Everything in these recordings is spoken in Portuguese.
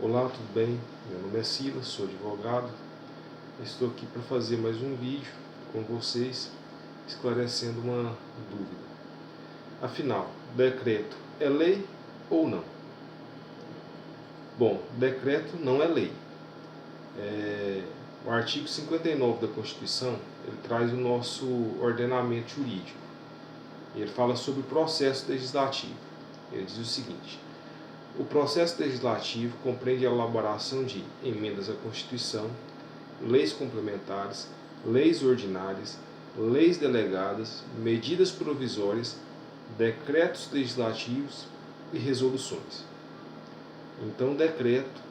Olá, tudo bem? Meu nome é Silas, sou advogado. Estou aqui para fazer mais um vídeo com vocês, esclarecendo uma dúvida. Afinal, decreto é lei ou não? Bom, decreto não é lei. O artigo 59 da Constituição, ele traz o nosso ordenamento jurídico. Ele fala sobre o processo legislativo. Ele diz o seguinte: o processo legislativo compreende a elaboração de emendas à Constituição, leis complementares, leis ordinárias, leis delegadas, medidas provisórias, decretos legislativos e resoluções. Então, o decreto,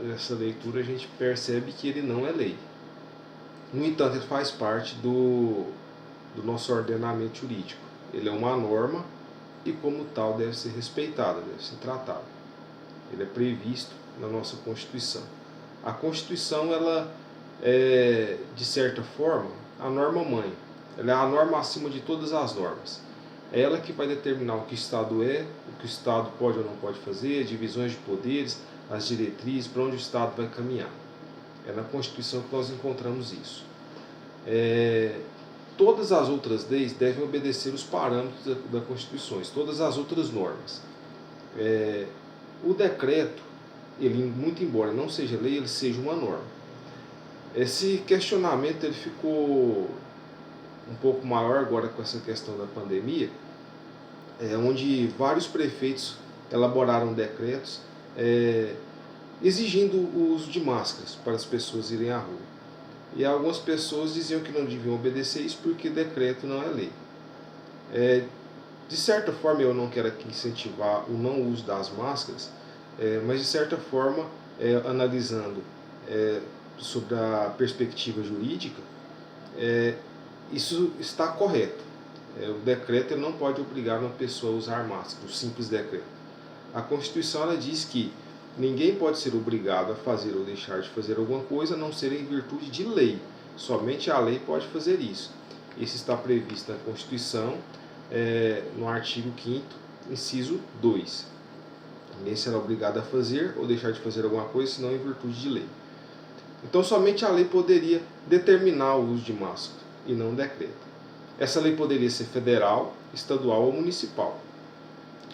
dessa leitura, a gente percebe que ele não é lei. No entanto, ele faz parte do nosso ordenamento jurídico. Ele é uma norma e, como tal, deve ser respeitada, deve ser tratada. Ele é previsto na nossa Constituição. A Constituição, ela é, de certa forma, a norma-mãe. Ela é a norma acima de todas as normas. É ela que vai determinar o que o Estado é, o que o Estado pode ou não pode fazer, divisões de poderes, as diretrizes, para onde o Estado vai caminhar. É na Constituição que nós encontramos isso. Todas as outras leis devem obedecer os parâmetros da Constituição, todas as outras normas. O decreto, ele, muito embora não seja lei, ele seja uma norma. Esse questionamento ele ficou um pouco maior agora com essa questão da pandemia, onde vários prefeitos elaboraram decretos exigindo o uso de máscaras para as pessoas irem à rua. E algumas pessoas diziam que não deviam obedecer isso porque decreto não é lei. De certa forma, eu não quero aqui incentivar o não uso das máscaras, mas de certa forma, analisando sobre a perspectiva jurídica, isso está correto. O decreto ele não pode obrigar uma pessoa a usar máscara, o simples decreto. A Constituição ela diz que ninguém pode ser obrigado a fazer ou deixar de fazer alguma coisa a não ser em virtude de lei. Somente a lei pode fazer isso. Isso está previsto na Constituição, no artigo 5º, inciso 2. Ninguém será obrigado a fazer ou deixar de fazer alguma coisa, senão em virtude de lei. Então, somente a lei poderia determinar o uso de máscara, e não um decreto. Essa lei poderia ser federal, estadual ou municipal.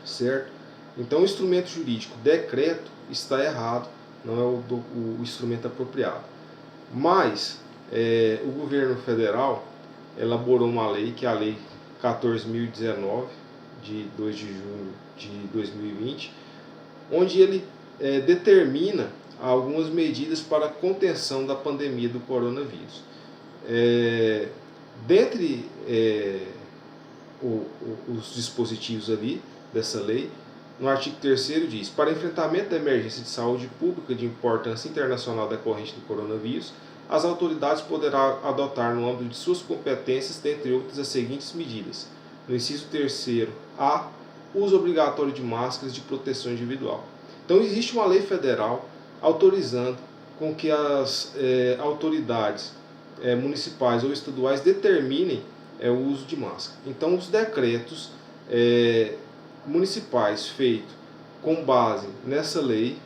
Certo? Então, o instrumento jurídico decreto está errado, não é o instrumento apropriado. Mas, o governo federal elaborou uma lei, que é a Lei 14.019, de 2 de junho de 2020, onde ele determina algumas medidas para a contenção da pandemia do coronavírus. Dentre os dispositivos ali dessa lei, no artigo 3º diz: para enfrentamento da emergência de saúde pública de importância internacional decorrente do coronavírus, as autoridades poderão adotar no âmbito de suas competências, dentre outras, as seguintes medidas. No inciso 3º A, uso obrigatório de máscaras de proteção individual. Então existe uma lei federal autorizando com que as autoridades municipais ou estaduais determinem o uso de máscara. Então os decretos municipais feitos com base nessa lei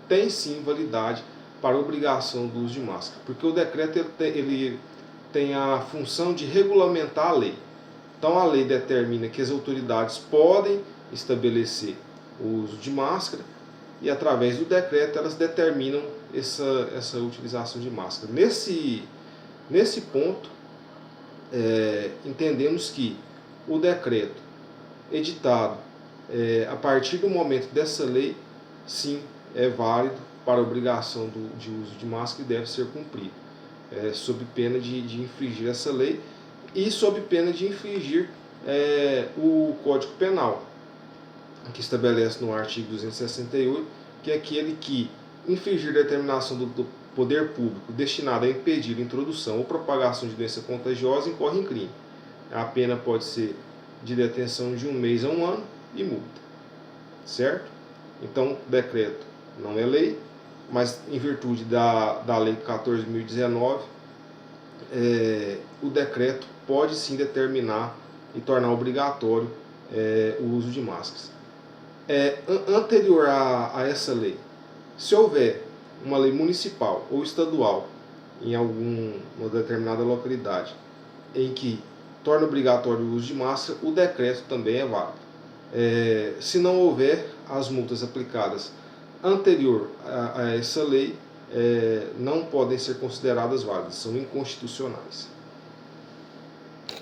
têm sim validade para a obrigação do uso de máscara, porque o decreto ele tem a função de regulamentar a lei. Então a lei determina que as autoridades podem estabelecer o uso de máscara e através do decreto elas determinam essa utilização de máscara. Nesse ponto, entendemos que o decreto editado a partir do momento dessa lei, sim, é válido para a obrigação de uso de máscara e deve ser cumprido, sob pena de infringir essa lei e sob pena de infringir o Código Penal, que estabelece no artigo 268, que é aquele que infringir determinação do poder público destinada a impedir a introdução ou propagação de doença contagiosa incorre em crime. A pena pode ser de detenção de 1 mês a 1 ano e multa. Certo? Então, decreto não é lei, mas em virtude da lei 14.019, o decreto pode sim determinar e tornar obrigatório o uso de máscaras. Anterior a essa lei, Se houver uma lei municipal ou estadual em uma determinada localidade em que torna obrigatório o uso de máscara, o decreto também é válido. Se não houver, as multas aplicadas anterior a essa lei não podem ser consideradas válidas, são inconstitucionais.